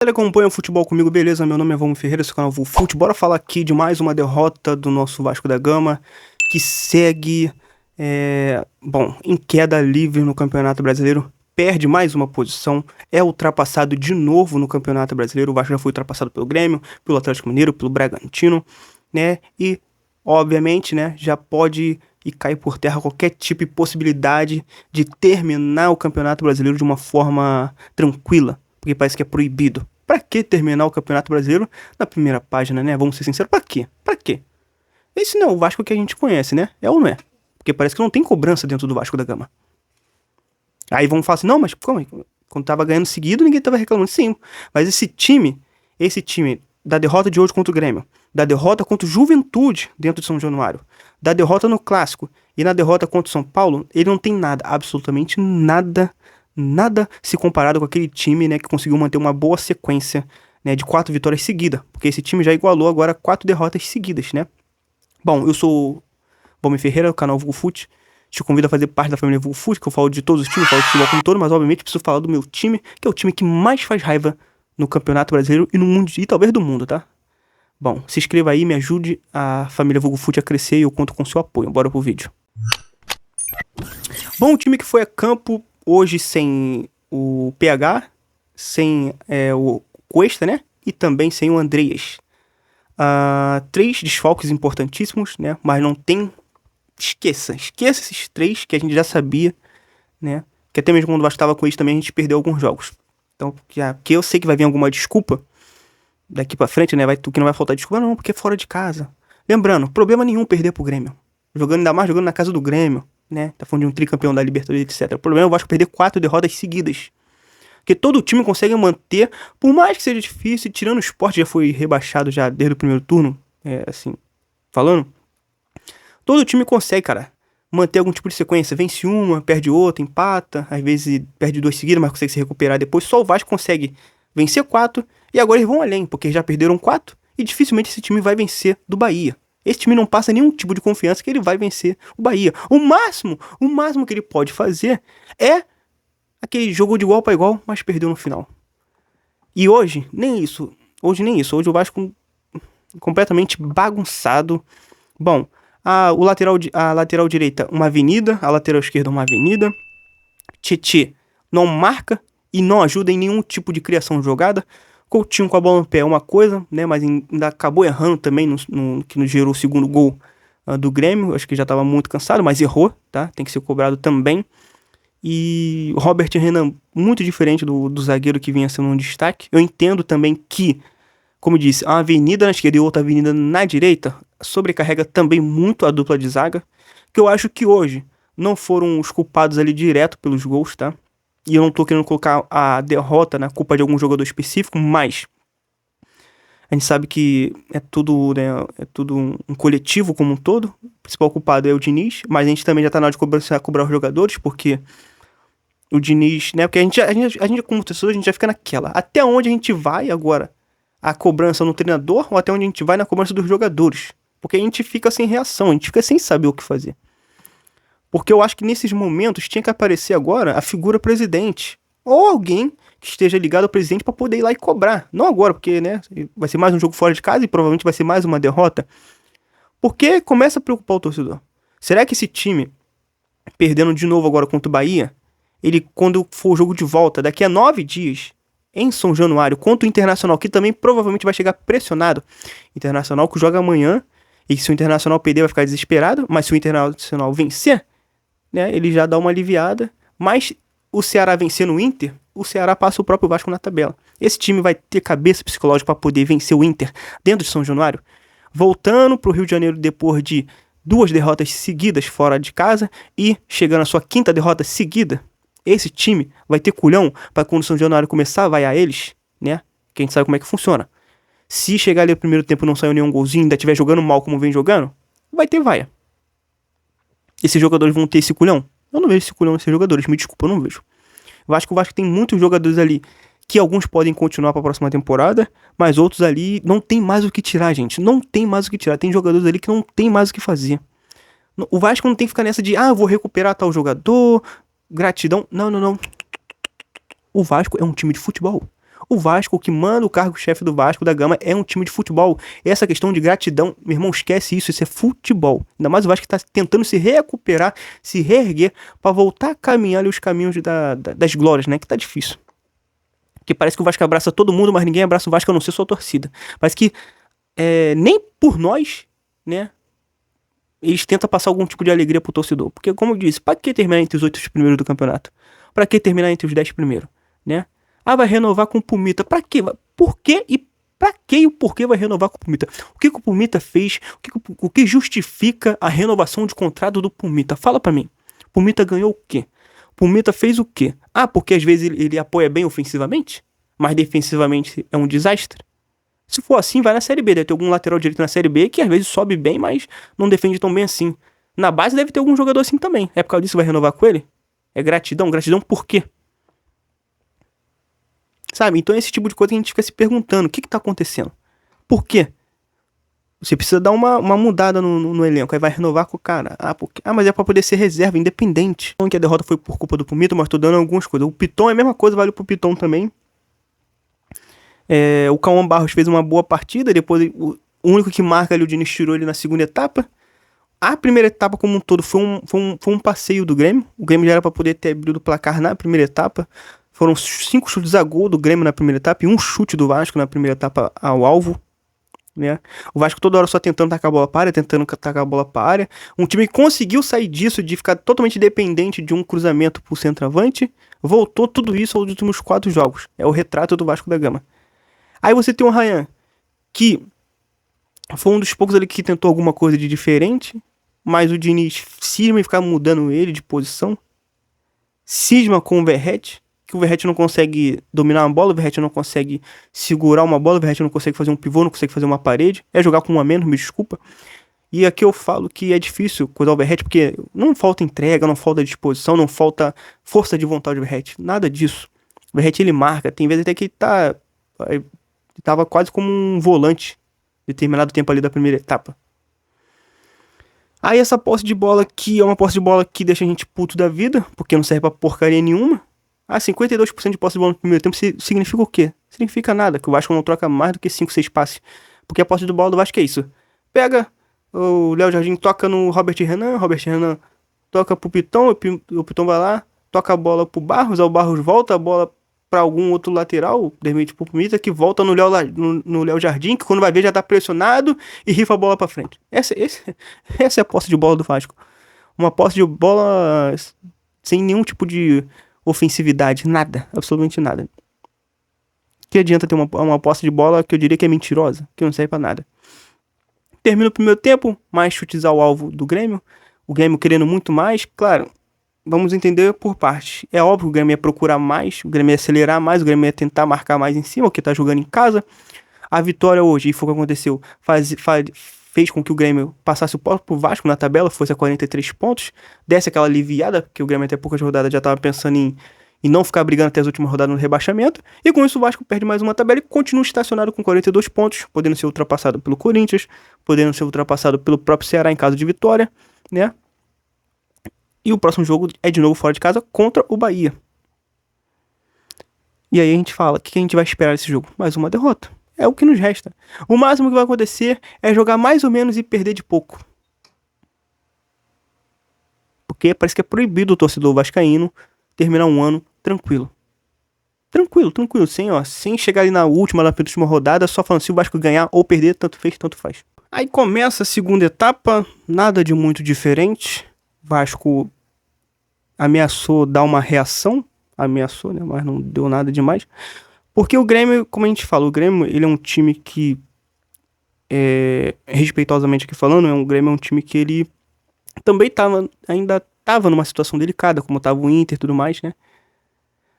Ele acompanha o futebol comigo, beleza? Meu nome é Vamos Ferreira, esse é o canal VuFute. Bora falar aqui de mais uma derrota do nosso Vasco da Gama, que segue, em queda livre no Campeonato Brasileiro. Perde mais uma posição, é ultrapassado de novo no Campeonato Brasileiro. O Vasco já foi ultrapassado pelo Grêmio, pelo Atlético Mineiro, pelo Bragantino, né? E, obviamente, né, já pode e cair por terra qualquer tipo de possibilidade de terminar o Campeonato Brasileiro de uma forma tranquila, porque parece que é proibido. Pra que terminar o Campeonato Brasileiro na primeira página, né? Vamos ser sinceros, pra quê? Pra quê? Esse não é o Vasco que a gente conhece, né? É ou não é? Porque parece que não tem cobrança dentro do Vasco da Gama. Aí vão falar assim, não, mas como? Quando tava ganhando seguido, ninguém tava reclamando. Sim, mas esse time da derrota de hoje contra o Grêmio, da derrota contra o Juventude dentro de São Januário, da derrota no Clássico e na derrota contra o São Paulo, ele não tem nada, absolutamente nada se comparado com aquele time, né, que conseguiu manter uma boa sequência, né, de 4 vitórias seguidas, porque esse time já igualou agora 4 derrotas seguidas, né? Bom, eu sou o Balme Ferreira, do canal VuFute. Te convido a fazer parte da família VuFute, que eu falo de todos os times, falo de futebol como todo, mas obviamente preciso falar do meu time, que é o time que mais faz raiva no Campeonato Brasileiro e no mundo, e talvez do mundo, tá? Bom, se inscreva aí, me ajude a família VuFute a crescer e eu conto com seu apoio. Bora pro vídeo. Bom, o time que foi a campo hoje sem o PH, sem o Cuesta, né? E também sem o Andreas. 3 desfalques importantíssimos, né? Mas não tem... Esqueça esses 3 que a gente já sabia, né? Que até mesmo quando o Vasco estava com eles também a gente perdeu alguns jogos. Então, que eu sei que vai vir alguma desculpa daqui pra frente, né? Que não vai faltar desculpa, não, porque é fora de casa. Lembrando, problema nenhum perder pro Grêmio. Ainda mais jogando na casa do Grêmio, né? Tá falando de um tricampeão da Libertadores, etc. O problema é o Vasco perder 4 derrotas seguidas. Porque todo time consegue manter, por mais que seja difícil, tirando o Sport, já foi rebaixado já desde o primeiro turno, falando. Todo time consegue, cara, manter algum tipo de sequência. Vence uma, perde outra, empata, às vezes perde 2 seguidas, mas consegue se recuperar depois. Só o Vasco consegue vencer 4, e agora eles vão além, porque já perderam 4, e dificilmente esse time vai vencer do Bahia. Esse time não passa nenhum tipo de confiança que ele vai vencer o Bahia. O máximo que ele pode fazer é aquele jogo de igual para igual, mas perdeu no final. E hoje, nem isso. Hoje o Vasco completamente bagunçado. Bom, a lateral direita, uma avenida. A lateral esquerda, uma avenida. Tietê não marca e não ajuda em nenhum tipo de criação de jogada. Coutinho com a bola no pé é uma coisa, né? Mas ainda acabou errando também que nos gerou o segundo gol do Grêmio. Acho que já estava muito cansado, mas errou, tá? Tem que ser cobrado também. E o Robert Renan, muito diferente do zagueiro que vinha sendo um destaque. Eu entendo também que, como eu disse, uma avenida na esquerda e outra avenida na direita sobrecarrega também muito a dupla de zaga. Que eu acho que hoje não foram os culpados ali direto pelos gols, tá? E eu não tô querendo colocar a derrota na culpa de algum jogador específico, mas a gente sabe que é tudo, né, é tudo um coletivo como um todo. O principal culpado é o Diniz, mas a gente também já tá na hora de cobrar os jogadores, porque o Diniz, né, porque a gente como torcedor, a gente já fica naquela. Até onde a gente vai agora? A cobrança no treinador ou até onde a gente vai na cobrança dos jogadores? Porque a gente fica sem reação, a gente fica sem saber o que fazer. Porque eu acho que nesses momentos tinha que aparecer agora a figura presidente. Ou alguém que esteja ligado ao presidente para poder ir lá e cobrar. Não agora, porque, né, vai ser mais um jogo fora de casa e provavelmente vai ser mais uma derrota. Porque começa a preocupar o torcedor. Será que esse time, perdendo de novo agora contra o Bahia, ele, quando for o jogo de volta, daqui a 9 dias, em São Januário, contra o Internacional, que também provavelmente vai chegar pressionado. Internacional que joga amanhã, e se o Internacional perder vai ficar desesperado, mas se o Internacional vencer, né, ele já dá uma aliviada, mas o Ceará vencendo o Inter, o Ceará passa o próprio Vasco na tabela. Esse time vai ter cabeça psicológica para poder vencer o Inter dentro de São Januário, voltando pro Rio de Janeiro depois de 2 derrotas seguidas fora de casa e chegando à sua 5ª derrota seguida. Esse time vai ter culhão para quando o São Januário começar a vaiar eles, né? Que a gente sabe como é que funciona. Se chegar ali no primeiro tempo e não sair nenhum golzinho, ainda estiver jogando mal como vem jogando, vai ter vaia. Esses jogadores vão ter esse culhão? Eu não vejo esse culhão nesses jogadores, me desculpa, eu não vejo. Eu acho que o Vasco tem muitos jogadores ali que alguns podem continuar para a próxima temporada, mas outros ali não tem mais o que tirar, gente. Não tem mais o que tirar. Tem jogadores ali que não tem mais o que fazer. O Vasco não tem que ficar nessa de, vou recuperar tal jogador, gratidão. Não. O Vasco é um time de futebol. O Vasco, o que manda o cargo-chefe do Vasco da Gama é um time de futebol. Essa questão de gratidão, meu irmão, esquece isso, isso é futebol. Ainda mais o Vasco que tá tentando se recuperar, se reerguer, pra voltar a caminhar ali os caminhos das glórias, né? Que tá difícil. Porque parece que o Vasco abraça todo mundo, mas ninguém abraça o Vasco a não ser sua torcida. Parece que nem por nós, né? Eles tentam passar algum tipo de alegria pro torcedor. Porque, como eu disse, pra que terminar entre os 8 primeiros do campeonato? Pra que terminar entre os 10 primeiros, né? Ah, vai renovar com o Pumita. Pra quê? Por quê e pra que e o porquê vai renovar com o Pumita? O que o Pumita fez? O que justifica a renovação de contrato do Pumita? Fala pra mim. Pumita ganhou o quê? Pumita fez o quê? Ah, porque às vezes ele apoia bem ofensivamente, mas defensivamente é um desastre? Se for assim, vai na Série B. Deve ter algum lateral direito na Série B que às vezes sobe bem, mas não defende tão bem assim. Na base deve ter algum jogador assim também. É por causa disso que vai renovar com ele? É gratidão? Gratidão por quê? Sabe? Então é esse tipo de coisa que a gente fica se perguntando. O que tá acontecendo? Por quê? Você precisa dar uma mudada no elenco. Aí vai renovar com o cara. Mas é pra poder ser reserva, independente. Não que a derrota foi por culpa do Pumito, mas tô dando algumas coisas. O Piton é a mesma coisa, vale pro Piton também. O Cauã Barros fez uma boa partida. Depois o único que marca ali, o Diniz tirou ele na segunda etapa. A primeira etapa como um todo foi um passeio do Grêmio. O Grêmio já era pra poder ter abrido o placar na primeira etapa. Foram 5 chutes a gol do Grêmio na primeira etapa e um chute do Vasco na primeira etapa ao alvo, né? O Vasco toda hora só tentando tacar a bola para a área, Um time que conseguiu sair disso, de ficar totalmente dependente de um cruzamento pro centroavante, voltou tudo isso aos últimos 4 jogos. É o retrato do Vasco da Gama. Aí você tem o Ryan, que foi um dos poucos ali que tentou alguma coisa de diferente, mas o Diniz cisma em ficar mudando ele de posição. Cisma com o Verratti, que o Verratti não consegue dominar uma bola, o Verratti não consegue segurar uma bola, o Verratti não consegue fazer um pivô, não consegue fazer uma parede. É jogar com um a menos, me desculpa. E aqui eu falo que é difícil cuidar o Verratti, porque não falta entrega, não falta disposição, não falta força de vontade do Verratti. Nada disso. O Verratti ele marca, tem vezes até que ele tava quase como um volante determinado tempo ali da primeira etapa. Aí essa posse de bola aqui é uma posse de bola que deixa a gente puto da vida, porque não serve pra porcaria nenhuma. 52% de posse de bola no primeiro tempo significa o quê? Significa nada, que o Vasco não troca mais do que 5, 6 passes. Porque a posse de bola do Vasco é isso. Pega, o Léo Jardim toca no Robert Renan toca pro Piton, o Piton vai lá, toca a bola pro Barros, aí o Barros volta a bola pra algum outro lateral, de repente pro Pumita, que volta no Léo Jardim, que quando vai ver já tá pressionado e rifa a bola pra frente. Essa é a posse de bola do Vasco. Uma posse de bola sem nenhum tipo de ofensividade, nada, absolutamente nada. Que adianta ter uma posse de bola que eu diria que é mentirosa, que não serve pra nada. Termina o primeiro tempo, mais chutes ao alvo do Grêmio, o Grêmio querendo muito mais, claro, vamos entender por parte. É óbvio que o Grêmio ia procurar mais, o Grêmio ia acelerar mais, o Grêmio ia tentar marcar mais em cima, porque tá jogando em casa. A vitória hoje, e foi o que aconteceu, fez com que o Grêmio passasse o próprio Vasco na tabela, fosse a 43 pontos, desse aquela aliviada, porque o Grêmio até poucas rodadas já estava pensando em não ficar brigando até as últimas rodadas no rebaixamento, e com isso o Vasco perde mais uma tabela e continua estacionado com 42 pontos, podendo ser ultrapassado pelo Corinthians, podendo ser ultrapassado pelo próprio Ceará em caso de vitória, né? E o próximo jogo é de novo fora de casa contra o Bahia. E aí a gente fala, o que a gente vai esperar desse jogo? Mais uma derrota. É o que nos resta. O máximo que vai acontecer é jogar mais ou menos e perder de pouco. Porque parece que é proibido o torcedor vascaíno terminar um ano tranquilo. Tranquilo, sem chegar ali na penúltima rodada, só falando se o Vasco ganhar ou perder, tanto fez, tanto faz. Aí começa a segunda etapa, nada de muito diferente. Vasco ameaçou dar uma reação, né, mas não deu nada demais. Porque o Grêmio, como a gente fala, o Grêmio ele é um time que, respeitosamente aqui falando, o Grêmio é um time que ele também ainda estava numa situação delicada, como estava o Inter e tudo mais, né?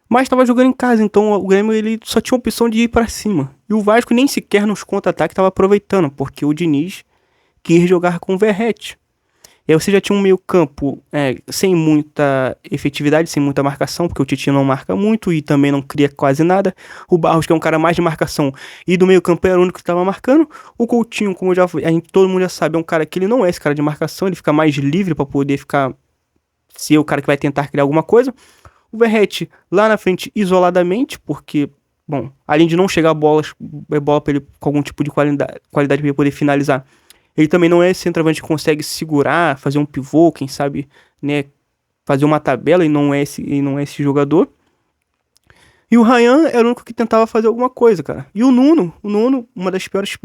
Mas estava jogando em casa, então o Grêmio ele só tinha a opção de ir para cima. E o Vasco nem sequer nos contra-ataques estava aproveitando, porque o Diniz quis jogar com o Verratti. E aí você já tinha um meio campo sem muita efetividade, sem muita marcação, porque o Titi não marca muito e também não cria quase nada. O Barros, que é um cara mais de marcação, e do meio campo era o único que estava marcando. O Coutinho, como todo mundo já sabe, é um cara que ele não é esse cara de marcação, ele fica mais livre para poder ser o cara que vai tentar criar alguma coisa. O Verratti lá na frente isoladamente, porque bom, além de não chegar bola pra ele com algum tipo de qualidade pra ele poder finalizar, ele também não é esse centroavante que consegue segurar, fazer um pivô, quem sabe, né, fazer uma tabela, e não é esse jogador. E o Ryan era o único que tentava fazer alguma coisa, cara. E o Nuno, uma das piores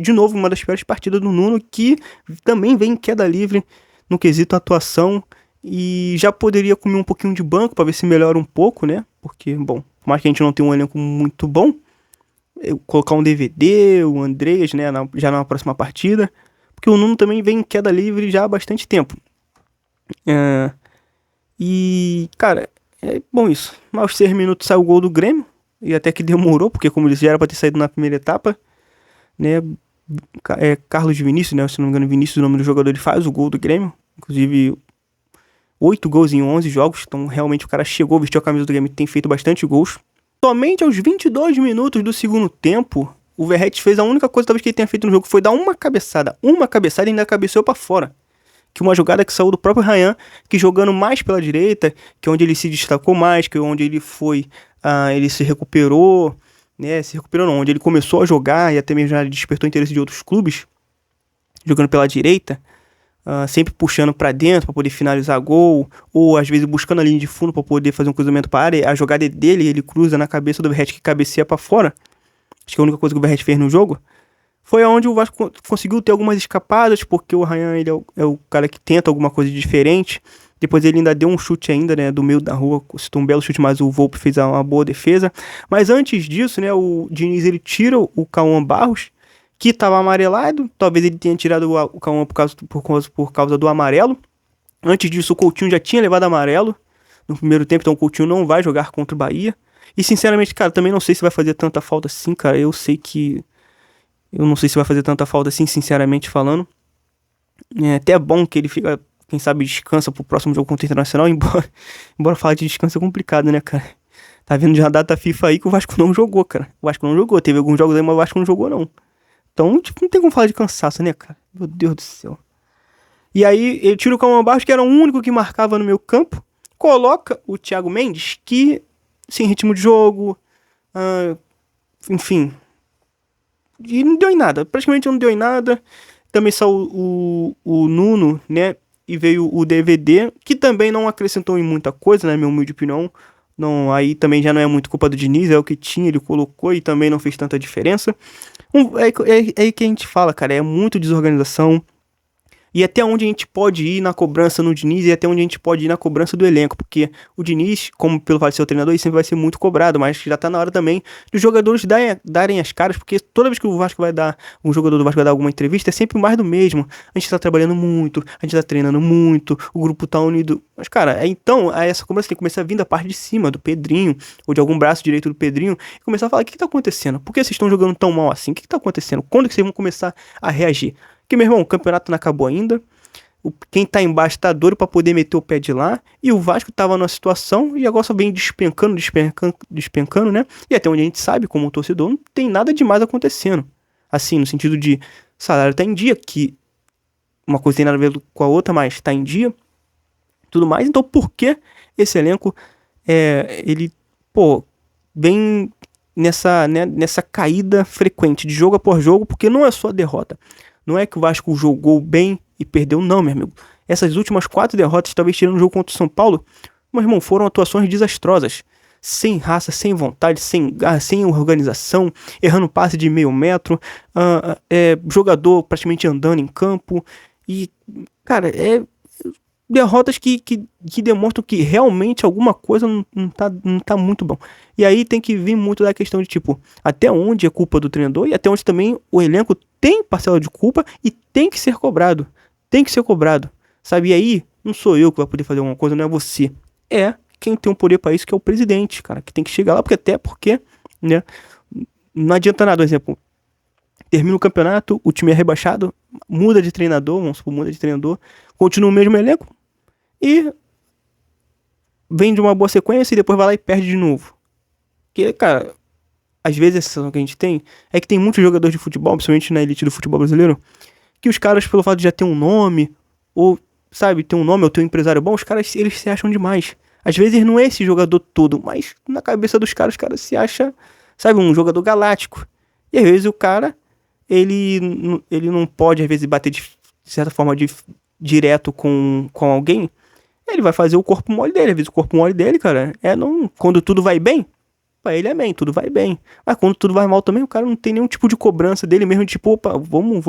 partidas do Nuno, que também vem em queda livre no quesito atuação e já poderia comer um pouquinho de banco pra ver se melhora um pouco, né? Porque, bom, por mais que a gente não tenha um elenco muito bom, colocar um DVD, o Andreas, né, já na próxima partida, porque o Nuno também vem em queda livre já há bastante tempo. É, e, cara, é bom isso. Mas aos 6 minutos sai o gol do Grêmio, e até que demorou, porque como eu disse, já era pra ter saído na primeira etapa, né? Carlos Vinícius, né? Se não me engano, Vinícius, o nome do jogador, ele faz o gol do Grêmio. Inclusive, 8 gols em 11 jogos. Então, realmente, o cara chegou, vestiu a camisa do Grêmio e tem feito bastante gols. Somente aos 22 minutos do segundo tempo, o Verratti fez a única coisa talvez que ele tenha feito no jogo, foi dar uma cabeçada. Uma cabeçada e ainda cabeceou pra fora. Que uma jogada que saiu do próprio Ryan, que jogando mais pela direita, que é onde ele se destacou mais, que é onde ele foi, ele se recuperou, né, se recuperou não, onde ele começou a jogar e até mesmo já despertou interesse de outros clubes, jogando pela direita, sempre puxando pra dentro pra poder finalizar gol, ou às vezes buscando a linha de fundo pra poder fazer um cruzamento pra área, a jogada é dele, ele cruza na cabeça do Verratti que cabeceia pra fora, acho que é a única coisa que o Verratti fez no jogo. Foi onde o Vasco conseguiu ter algumas escapadas, porque o Ryan ele é o cara que tenta alguma coisa diferente. Depois ele ainda deu um chute ainda, né, do meio da rua, citou um belo chute, mas o Volpe fez uma boa defesa. Mas antes disso, né, o Diniz ele tira o Cauã Barros, que estava amarelado. Talvez ele tenha tirado o Cauã por causa do amarelo. Antes disso, o Coutinho já tinha levado amarelo no primeiro tempo, então o Coutinho não vai jogar contra o Bahia. E sinceramente, cara, também não sei se vai fazer tanta falta assim, cara. Eu não sei se vai fazer tanta falta assim, sinceramente falando. É até bom que ele fica, quem sabe, descansa pro próximo jogo contra o Internacional, embora falar de descanso é complicado, né, cara? Tá vendo já a data FIFA aí que o Vasco não jogou, cara. O Vasco não jogou. Teve alguns jogos aí, mas o Vasco não jogou, não. Então, tipo, não tem como falar de cansaço, né, cara? Meu Deus do céu. E aí, ele tira o Calma Barros, que era o único que marcava no meu campo. Coloca o Thiago Mendes, que, sem ritmo de jogo, enfim... E não deu em nada, praticamente não deu em nada. Também saiu o Nuno, né? E veio o DVD, que também não acrescentou em muita coisa, né? Minha humilde opinião. Não, aí também já não é muito culpa do Diniz, é o que tinha, ele colocou e também não fez tanta diferença. É aí que a gente fala, cara, é muito desorganização. E até onde a gente pode ir na cobrança no Diniz e até onde a gente pode ir na cobrança do elenco. Porque o Diniz, como pelo fato de ser o treinador, ele sempre vai ser muito cobrado. Mas já tá na hora também dos jogadores darem as caras. Porque toda vez que o Vasco vai dar, um jogador do Vasco vai dar alguma entrevista, é sempre mais do mesmo. A gente tá trabalhando muito, a gente tá treinando muito, o grupo tá unido. Mas, cara, então essa cobrança tem que começar a vir da parte de cima, do Pedrinho, ou de algum braço direito do Pedrinho, e começar a falar: o que tá acontecendo? Por que vocês estão jogando tão mal assim? O que tá acontecendo? Quando que vocês vão começar a reagir? Porque, meu irmão, o campeonato não acabou ainda. Quem tá embaixo tá doido pra poder meter o pé de lá. E o Vasco tava numa situação e agora só vem despencando, né? E até onde a gente sabe, como torcedor, não tem nada demais acontecendo. Assim, no sentido de salário tá em dia, que uma coisa tem nada a ver com a outra, mas tá em dia. Tudo mais. Então, por que esse elenco, ele, pô, vem nessa caída frequente de jogo após jogo? Porque não é só derrota. Não é que o Vasco jogou bem e perdeu, não, meu amigo. Essas últimas 4 derrotas, talvez tirando o jogo contra o São Paulo, meu irmão, foram atuações desastrosas. Sem raça, sem vontade, sem garra, sem organização, errando passe de meio metro, jogador praticamente andando em campo. E, cara, derrotas que demonstram que realmente alguma coisa não tá muito bom. E aí tem que vir muito da questão de, tipo, até onde é culpa do treinador e até onde também o elenco tem parcela de culpa e tem que ser cobrado. Tem que ser cobrado, sabe? E aí, não sou eu que vai poder fazer alguma coisa, não é você. É quem tem o poder para isso, que é o presidente, cara, que tem que chegar lá, porque, né, não adianta nada, por exemplo, termina o campeonato, o time é rebaixado, muda de treinador, continua o mesmo elenco e vem de uma boa sequência e depois vai lá e perde de novo. Porque, cara, às vezes a sensação que a gente tem é que tem muitos jogadores de futebol, principalmente na elite do futebol brasileiro, que os caras, pelo fato de já ter um nome, ou, sabe, ter um nome ou ter um empresário bom, os caras, eles se acham demais. Às vezes não é esse jogador todo, mas na cabeça dos caras, os caras se acham, sabe, um jogador galáctico. E às vezes o cara, ele não pode, às vezes, bater de certa forma direto com alguém. Ele vai fazer o corpo mole dele. Às vezes o corpo mole dele, cara, não, quando tudo vai bem, pra ele é bem, tudo vai bem. Mas quando tudo vai mal também, o cara não tem nenhum tipo de cobrança dele mesmo, tipo, opa, vamos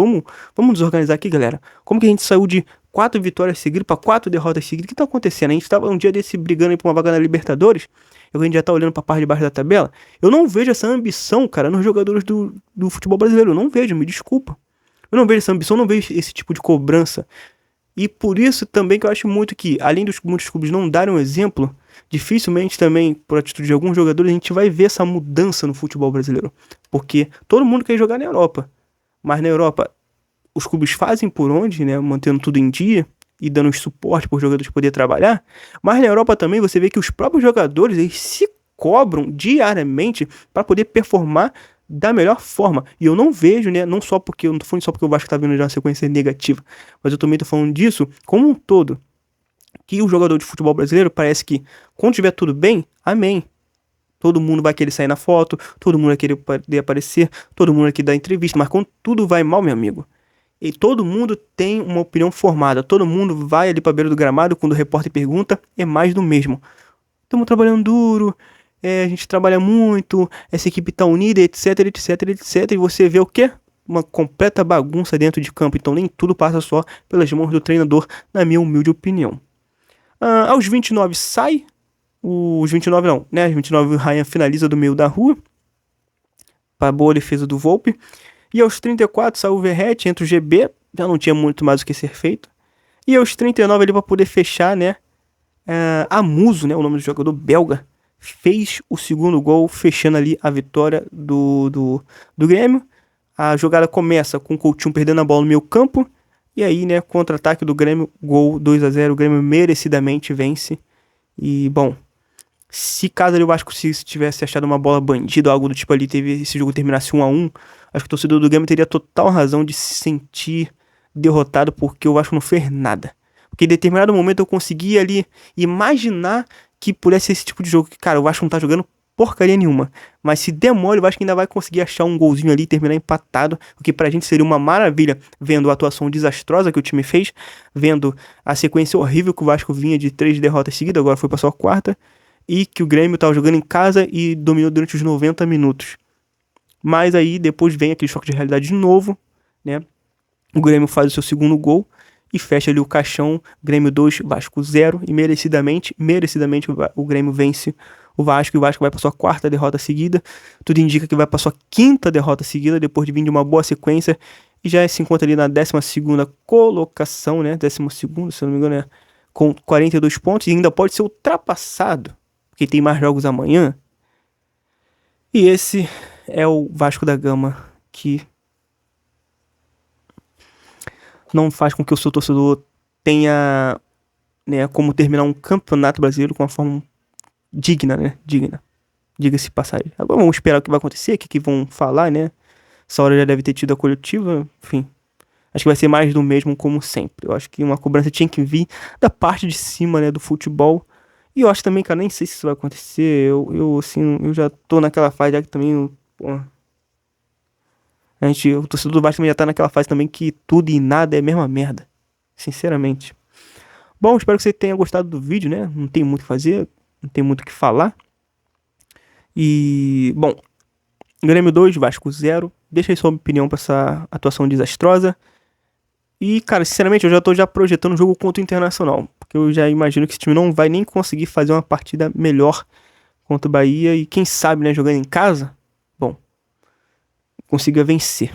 desorganizar aqui, galera. Como que a gente saiu de 4 vitórias seguidas pra 4 derrotas seguidas? O que tá acontecendo? A gente tava um dia desse brigando aí pra uma vaga na Libertadores, e a gente já tá olhando pra parte de baixo da tabela. Eu não vejo essa ambição, cara, nos jogadores do futebol brasileiro. Eu não vejo, me desculpa. Eu não vejo essa ambição, eu não vejo esse tipo de cobrança. E por isso também que eu acho muito que, além dos muitos clubes não darem um exemplo, dificilmente também, por atitude de alguns jogadores, a gente vai ver essa mudança no futebol brasileiro. Porque todo mundo quer jogar na Europa. Mas na Europa, os clubes fazem por onde, né? Mantendo tudo em dia e dando suporte para os jogadores poderem trabalhar. Mas na Europa também você vê que os próprios jogadores eles se cobram diariamente para poder performar da melhor forma. E eu não vejo, né? Não só porque eu não tô falando só porque o Vasco tá vindo de uma sequência negativa, mas eu também tô falando disso como um todo. Que o jogador de futebol brasileiro parece que quando tiver tudo bem, amém. Todo mundo vai querer sair na foto, todo mundo vai querer poder aparecer, todo mundo vai querer dar entrevista, mas quando tudo vai mal, meu amigo, e todo mundo tem uma opinião formada, todo mundo vai ali pra beira do gramado quando o repórter pergunta, é mais do mesmo. Estamos trabalhando duro, a gente trabalha muito, essa equipe tá unida, etc, etc, etc, e você vê o quê? Uma completa bagunça dentro de campo, então nem tudo passa só pelas mãos do treinador, na minha humilde opinião. Aos 29 sai, os 29 não, né? Aos 29 o Ryan finaliza do meio da rua, para boa defesa do Volpe. E aos 34 sai o Verratti, entra o GB, já não tinha muito mais o que ser feito. E aos 39 ali para poder fechar, né? Amuso, né? O nome do jogador belga, fez o segundo gol, fechando ali a vitória do Grêmio. A jogada começa com o Coutinho perdendo a bola no meio campo. E aí, né, contra-ataque do Grêmio, gol 2-0, o Grêmio merecidamente vence. E, bom, se caso ali o Vasco se tivesse achado uma bola bandida ou algo do tipo ali, esse jogo terminasse 1-1, acho que o torcedor do Grêmio teria total razão de se sentir derrotado porque o Vasco não fez nada. Porque em determinado momento eu conseguia ali imaginar que pudesse ser esse tipo de jogo, que, cara, o Vasco não tá jogando porcaria nenhuma. Mas se der mole, eu acho que ainda vai conseguir achar um golzinho ali e terminar empatado, o que pra gente seria uma maravilha, vendo a atuação desastrosa que o time fez, vendo a sequência horrível que o Vasco vinha de 3 derrotas seguidas, agora foi pra sua quarta, e que o Grêmio tava jogando em casa e dominou durante os 90 minutos. Mas aí depois vem aquele choque de realidade de novo, né? O Grêmio faz o seu segundo gol e fecha ali o caixão, Grêmio 2, Vasco 0, e merecidamente o Grêmio vence o Vasco, e o Vasco vai para sua quarta derrota seguida. Tudo indica que vai para sua quinta derrota seguida, depois de vir de uma boa sequência, e já se encontra ali na 12ª colocação, né? 12º, se eu não me engano, né? Com 42 pontos, e ainda pode ser ultrapassado, porque tem mais jogos amanhã. E esse é o Vasco da Gama, que não faz com que o seu torcedor tenha, né, como terminar um campeonato brasileiro com uma forma digna, né? Digna. Diga-se passagem. Agora vamos esperar o que vai acontecer, o que vão falar, né? Essa hora já deve ter tido a coletiva, enfim. Acho que vai ser mais do mesmo, como sempre. Eu acho que uma cobrança tinha que vir da parte de cima, né, do futebol. E eu acho também, cara, nem sei se isso vai acontecer. Assim, eu já tô naquela fase já que também, pô, o torcedor do Vasco também já tá naquela fase também que tudo e nada é a mesma merda. Sinceramente. Bom, espero que você tenha gostado do vídeo, né? Não tem muito o que fazer, não tem muito o que falar. E, bom, Grêmio 2, Vasco 0. Deixa aí sua opinião pra essa atuação desastrosa. E, cara, sinceramente, eu já tô projetando um jogo contra o Internacional. Porque eu já imagino que esse time não vai nem conseguir fazer uma partida melhor contra o Bahia. E quem sabe, né, jogando em casa, bom, consiga vencer.